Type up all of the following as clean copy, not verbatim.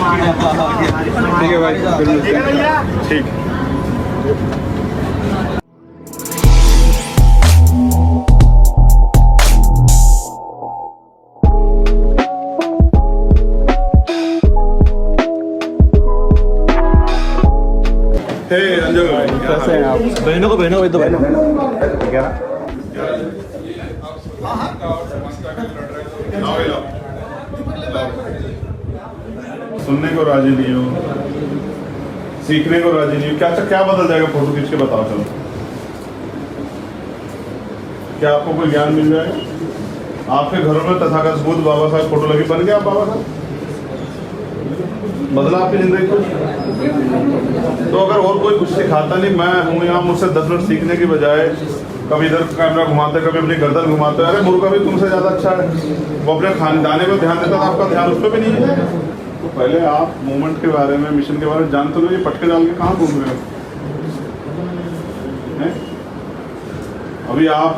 ठीक है भाई, फिर मिलते हैं। ठीक। हे अंजल भाई, कैसे हैं आप? बहनों को भेज दो बहनों क्या? सुनने को राजी नहीं हो, सीखने को राजी नहीं हो, क्या बदल जाएगा फोटो खींच के? बताओ चलो, क्या आपको कोई ज्ञान मिल जाएगा? आपके घरों में तथागत बुद्ध बाबा साहब फोटो लगी, बन गया आप बाबा साहब? बदला आपकी जिंदगी को? तो अगर और कोई कुछ सिखाता नहीं, मैं हूँ यहाँ, मुझसे 10 मिनट सीखने की बजाय कभी इधर कैमरा घुमाते, कभी अपनी गर्दन घुमाते, अरे मुर्गा भी तुमसे ज़्यादा अच्छा है, वो अपने खानदाने में ध्यान देता था, आपका ध्यान उस पर भी नहीं है। तो पहले आप मूवमेंट के बारे में, मिशन के बारे में जानते लो, ये पटके डाल के कहाँ घूम रहे हो? अभी आप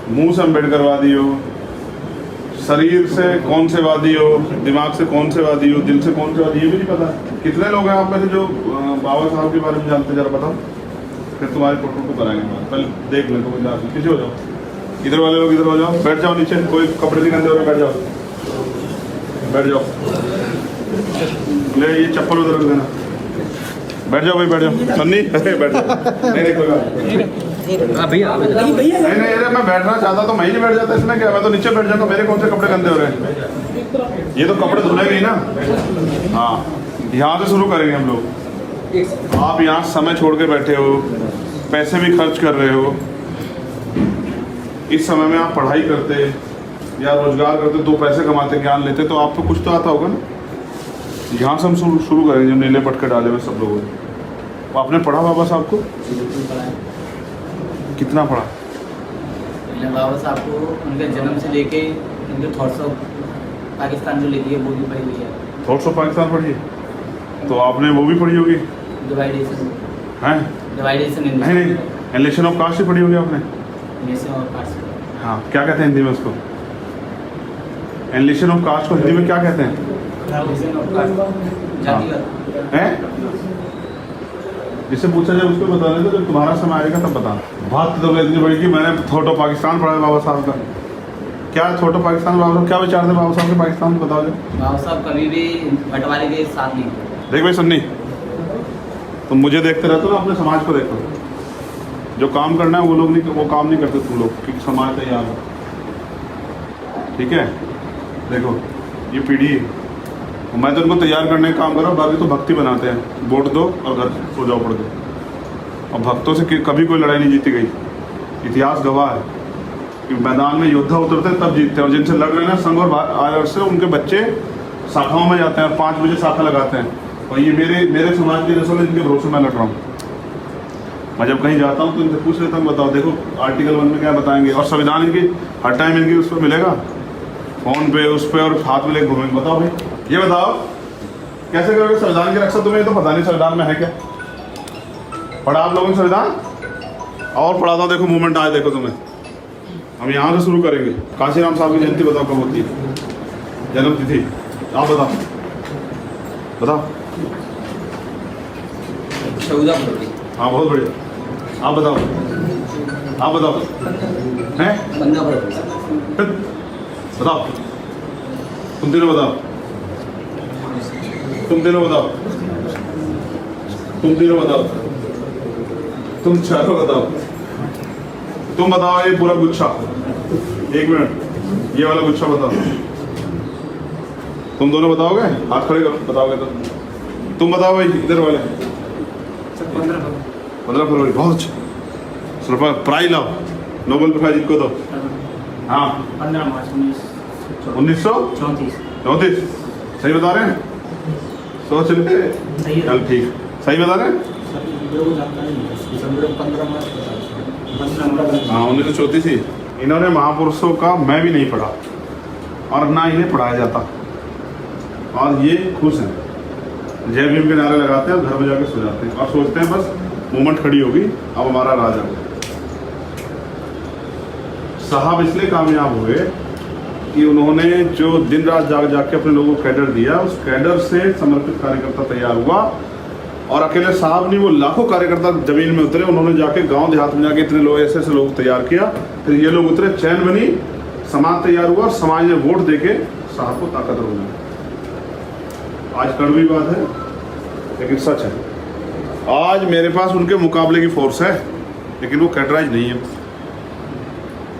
मुंह से अम्बेडकर वादी हो, शरीर से कौन से वादी हो, दिमाग से कौन से वादी हो, दिल से कौन से वादी, ये भी नहीं पता। कितने लोग हैं आप में से जो बाबा साहब के बारे में जानते? जरा बताओ, फिर तुम्हारी फोटो को बनाएंगे। पहले देख लें, तो पीछे हो जाओ, इधर वाले लोग इधर हो जाओ, बैठ जाओ नीचे, कोई कपड़े नहीं गंदे हो रहे, बैठ जाओ, बैठ जाओ। ले ये चप्पल उधर रख देना, बैठ जाओ भाई, बैठ जाओ। सन्नी बैठ जाओ। नहीं कोई बात भैया नहीं, अरे मैं बैठना चाहता तो मैं ही नहीं बैठ जाता, इसमें क्या? मैं तो नीचे बैठ जाता, मेरे कौन से कपड़े गंदे हो रहे हैं? ये तो कपड़े धुलेंगे ही ना। हाँ, यहाँ से शुरू करेंगे हम लोग। आप यहाँ समय छोड़ के बैठे हो, पैसे भी खर्च कर रहे हो, इस समय में आप पढ़ाई करते या रोजगार करते, 2 पैसे कमाते, ज्ञान लेते, तो आपको कुछ तो आता होगा ना। यहाँ से हम शुरू करेंगे, जो नीले पटके डाले हुए सब लोगों ने। आपने पढ़ा बाबा साहब को? कितना पढ़ा? बाबा साहब को उनके जन्म से लेके उनके थॉट्स ऑफ पाकिस्तान जो लिखी है वो भी पढ़ी हुई है। थॉट्स ऑफ पाकिस्तान पढ़ी है? तो आपने वो भी पढ़ी होगी, डिवाइडेशन। हैं? डिवाइडेशन नहीं, एलिशन ऑफ कास्ट ही पढ़ी होगी आपने। एलिशन ऑफ कास्ट, हाँ, क्या कहते हैं हिंदी में उसको? एलिशन ऑफ कास्ट को हिंदी में क्या कहते हैं? एलिशन ऑफ कास्ट, जातिगत हैं? जिससे पूछा जाए उसको बता दें, तो जब तुम्हारा समय आएगा तब बताना। बात तो इतनी बड़ी कि मैंने थॉट ऑफ पाकिस्तान पढ़ा है बाबा साहब का। क्या थॉट ऑफ पाकिस्तान, बाबा साहब क्या विचार थे बाबा साहब के पाकिस्तान में, बताओ जाए। बाबा साहब कभी भी बंटवारे के साथ नहीं थे। देख भाई सन्नी, तुम मुझे देखते रहते हो ना, अपने समाज को देखो। जो काम करना है वो लोग नहीं, वो काम नहीं करते तुम लोग, क्योंकि समाज तैयार है। ठीक है, देखो ये पीढ़ी है, मैं तो उनको तैयार करने का काम कर रहा हूँ, बाकी तो भक्ति बनाते हैं, वोट दो और घर सो जाओ, पढ़ दो। और भक्तों से कभी कोई लड़ाई नहीं जीती गई, इतिहास गवाह है कि मैदान में योद्धा उतरते हैं तब जीतते हैं। और जिनसे लड़ रहे हैं ना, संघ और आदर्श से, उनके बच्चे शाखाओं में जाते हैं और 5 बजे शाखा लगाते हैं। और ये मेरे समाज के नस्ल है, जिनके भरोसे मैं लड़ रहा हूँ। मैं जब कहीं जाता हूँ तो इनसे पूछ लेता हूँ, बताओ देखो आर्टिकल 1 में क्या बताएंगे, और संविधान इनकी हर टाइम इनकी उस पर मिलेगा, फोन पे उस पर, और हाथ में लेके घूमेंगे। बताओ भाई, ये बताओ कैसे करोगे संविधान की रक्षा? तुम्हें तो पता नहीं संविधान में है क्या। पढ़ा आप लोगों ने संविधान? और पढ़ाता हूँ, देखो मूवमेंट आए, देखो तुम्हें। हम यहाँ से शुरू करेंगे। काशीराम साहब की जयंती बताओ कब होती है, जन्म तिथि आप बताओ, बताओ। 14 फरवरी। हाँ, बहुत बढ़िया, आप बताओ, आप बताओ। हैं? 15 फरवरी। बताओ, तुम तीनों बताओ, तुम तीनों बताओ, तुम तीनों बताओ, तुम चारों बताओ, तुम बताओ। ये पूरा गुच्छा, 1 मिनट, ये वाला गुच्छा बताओ। तुम दोनों बताओगे? हाथ खड़े करो, बताओगे तो। तुम बताओ भाई, इधर वाले। 15 फरवरी, बहुत अच्छा। सिर्फ प्राइज लाओ, नोबेल प्राइज इनको दो। हाँ, 15 मार्च 1934। सही बता रहे हैं? सोच लेते, चल ठीक, सही बता रहे हैं। हाँ, 1934 ही। इन्होंने महापुरुषों का मैं भी नहीं पढ़ा और ना इन्हें पढ़ाया जाता, और ये खुश हैं, जय भीम के नारे लगाते हैं, घर में जाके सो जाते हैं और सोचते हैं बस मूवमेंट खड़ी होगी, अब हमारा राज आ गया। साहब इसलिए कामयाब हुए कि उन्होंने जो दिन रात जाग जाग के अपने लोगों को कैडर दिया, उस कैडर से समर्पित कार्यकर्ता तैयार हुआ। और अकेले साहब नहीं, वो लाखों कार्यकर्ता जमीन में उतरे, उन्होंने जाके गांव देहात में जाके इतने लोग ऐसे लोग तैयार किया, फिर ये लोग उतरे, चैन बनी, समाज तैयार हुआ और समाज ने वोट देके साहब को ताकतवर बनाया। आज कड़वी बात है लेकिन सच है, आज मेरे पास उनके मुकाबले की फोर्स है, लेकिन वो कैडराइज नहीं है।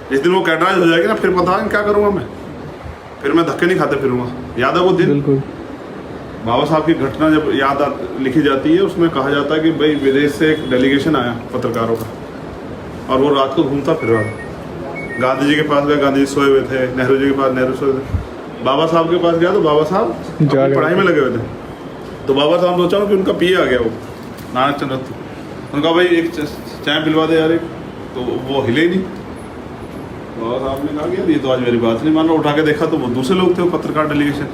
जिस दिन वो कैडराइज हो जाएगी ना, फिर पता है क्या करूँगा मैं, फिर मैं धक्के नहीं खाते फिरूंगा। याद है वो दिन, बिल्कुल बाबा साहब की घटना जब लिखी जाती है, उसमें कहा जाता है कि भाई विदेश से एक डेलीगेशन आया पत्रकारों का, और वो रात को घूमता फिर रहा था। गांधी जी के पास गया, गांधी जी सोए हुए थे, नेहरू जी के पास नेहरू सोए थे, बाबा साहब के पास गया तो बाबा साहब अपनी पढ़ाई में लगे हुए थे। तो बाबा साहब सोचा कि उनका पिए आ गया वो नानक चंद्र, उनका भाई एक चाय पिलवा दे यार एक, तो वो हिले ही नहीं। बाबा साहब ने कहा कि यार ये तो आज मेरी बात नहीं मान रहा, उठा के देखा तो वो दूसरे लोग थे, वो पत्रकार डेलीगेशन।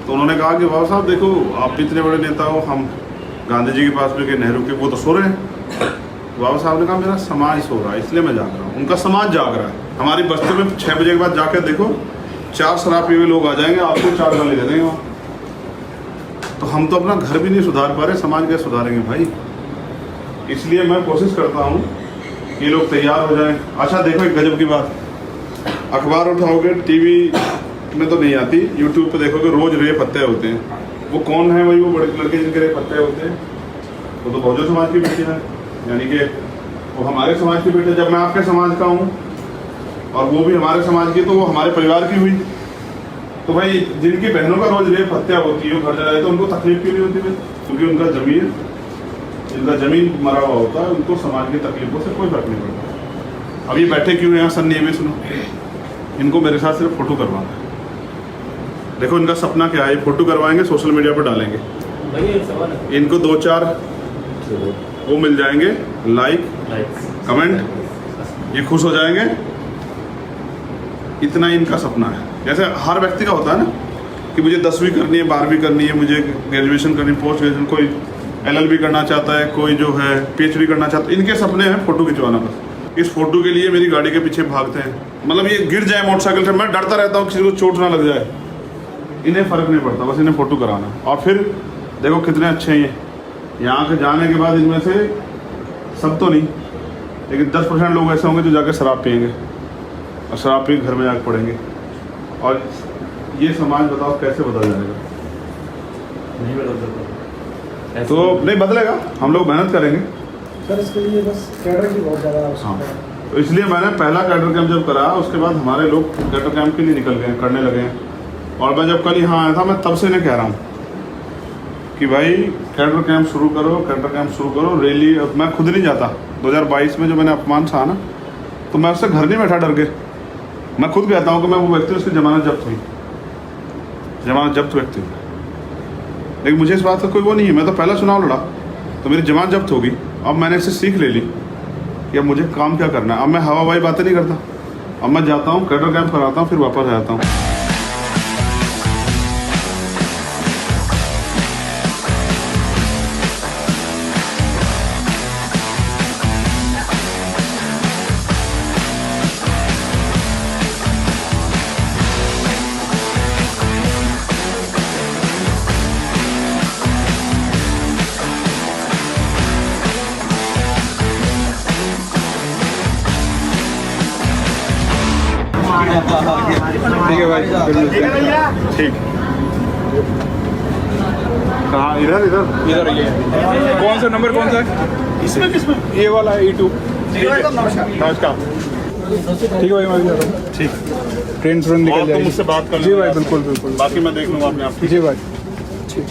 तो उन्होंने कहा कि बाबा साहब देखो, आप भी इतने बड़े नेता हो, हम गांधी जी के पास भी गए, नेहरू के, वो तो सो रहे हैं। बाबा साहब ने कहा मेरा समाज सो रहा है इसलिए मैं जाग रहा हूँ। उनका समाज जाग रहा है। हमारी बस्ती में 6 बजे के बाद जाकर देखो, 4 शराब पिए हुए लोग आ जाएंगे, आपको 4 गाली दे देंगे वहाँ। तो हम तो अपना घर भी नहीं सुधार पा रहे, समाज कैसे सुधारेंगे भाई। इसलिए मैं कोशिश करता हूँ कि ये लोग तैयार हो जाएं। अच्छा देखो एक गजब की बात, अखबार उठाओगे, टीवी में तो नहीं आती, यूट्यूब पे देखोगे रोज रेप हत्या होते हैं। वो कौन है? वही वो बड़े लड़के जिनके रेप हत्या होते हैं, वो तो बहुजन समाज की बेटियां हैं, यानी कि वो हमारे समाज की बेटे। जब मैं आपके समाज का हूँ और वो भी हमारे समाज की, तो वो हमारे परिवार की हुई। तो भाई जिनकी बहनों का रोज रेप हत्या होती है, वो घर जाए तो उनको तकलीफ क्यों नहीं होती भाई? क्योंकि जिनका जमीन मरा हुआ होता है, उनको समाज की तकलीफों से कोई फर्क नहीं पड़ता। अब ये बैठे क्यों हैं यहाँ सन्नी? ये भी सुनो, इनको मेरे साथ सिर्फ फोटो करवाना है। देखो इनका सपना क्या है, फोटो करवाएंगे, सोशल मीडिया पर डालेंगे, इनको 2-4 वो मिल जाएंगे, लाइक कमेंट, ये खुश हो जाएंगे। इतना इनका सपना है। जैसे हर व्यक्ति का होता है ना कि मुझे 10वीं करनी है, 12वीं करनी है, मुझे ग्रेजुएशन करनी है, पोस्ट ग्रेजुएशन, कोई LLB करना चाहता है, कोई जो है PhD करना चाहता है। इनके सपने हैं फोटो खिंचवाना। बस इस फोटो के लिए मेरी गाड़ी के पीछे भागते हैं। मतलब ये गिर जाए मोटरसाइकिल से, मैं डरता रहता हूँ किसी को चोट ना लग जाए। इन्हें फ़र्क नहीं पड़ता, बस इन्हें फ़ोटो कराना। और फिर देखो कितने अच्छे हैं ये। यहाँ के जाने के बाद इनमें से सब तो नहीं, लेकिन 10% लोग ऐसे होंगे जो जाकर शराब पियेंगे और शराब पी घर में जाकर पड़ेंगे। और ये समाज बताओ कैसे बदल जाएगा? नहीं बदल सकता। तो नहीं बदलेगा, हम लोग मेहनत करेंगे सर। इसके लिए बस कैडर की बहुत ज़्यादा आवश्यकता है। तो इसलिए मैंने पहला कैडर कैंप जब करा, उसके बाद हमारे लोग कैडर कैंप के लिए निकल गए, करने लगे हैं। और मैं जब कल यहाँ आया था, मैं तब से इन्हें कह रहा हूँ कि भाई कैडर कैंप शुरू करो, कैडर कैंप शुरू करो। रैली अब मैं खुद नहीं जाता। 2022 में जो मैंने अपमान सहा ना, तो मैं उससे घर नहीं बैठा डर के। मैं खुद कहता हूँ कि मैं वो व्यक्ति, उसकी जमानत जब्त हुई, जमानत जब्त व्यक्ति हूँ, लेकिन मुझे इस बात का कोई वो नहीं है। मैं तो पहला चुनाव लड़ा तो मेरी जमानत जब्त होगी। अब मैंने इससे सीख ले ली कि अब मुझे काम क्या करना है। अब मैं हवाई बातें नहीं करता, अब मैं जाता हूँ, कैडर कैंप कराता हूँ, फिर वापस आ जाता हूँ। ठीक है भाई, ठीक। कहाँ? इधर इधर इधर ये कौन सा नंबर, कौन सा है? किसमें ये वाला है E2। नमस्कार। ठीक है भाई, मैं भी जा रहा हूँ। ठीक। ट्रेन तुरंत निकल और तुम जाएगी। मुझसे बात कर जी लेना। भाई, बिल्कुल बिल्कुल। बाकी मैं देख लूँगा अपने आप। जी भाई, ठीक।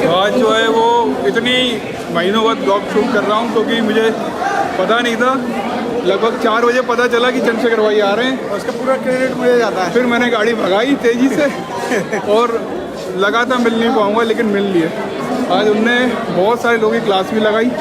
आज जो है वो इतनी महीनों बाद ब्लॉग शूट कर रहा हूँ क्योंकि मुझे पता नहीं था। लगभग 4 बजे पता चला कि चंद्रशेखर भाई आ रहे हैं, उसका पूरा क्रेडिट मुझे जाता है। फिर मैंने गाड़ी भगाई तेज़ी से और लगा था मिल नहीं पाऊँगा, लेकिन मिल लिए। आज उनने बहुत सारे लोगों की क्लास भी लगाई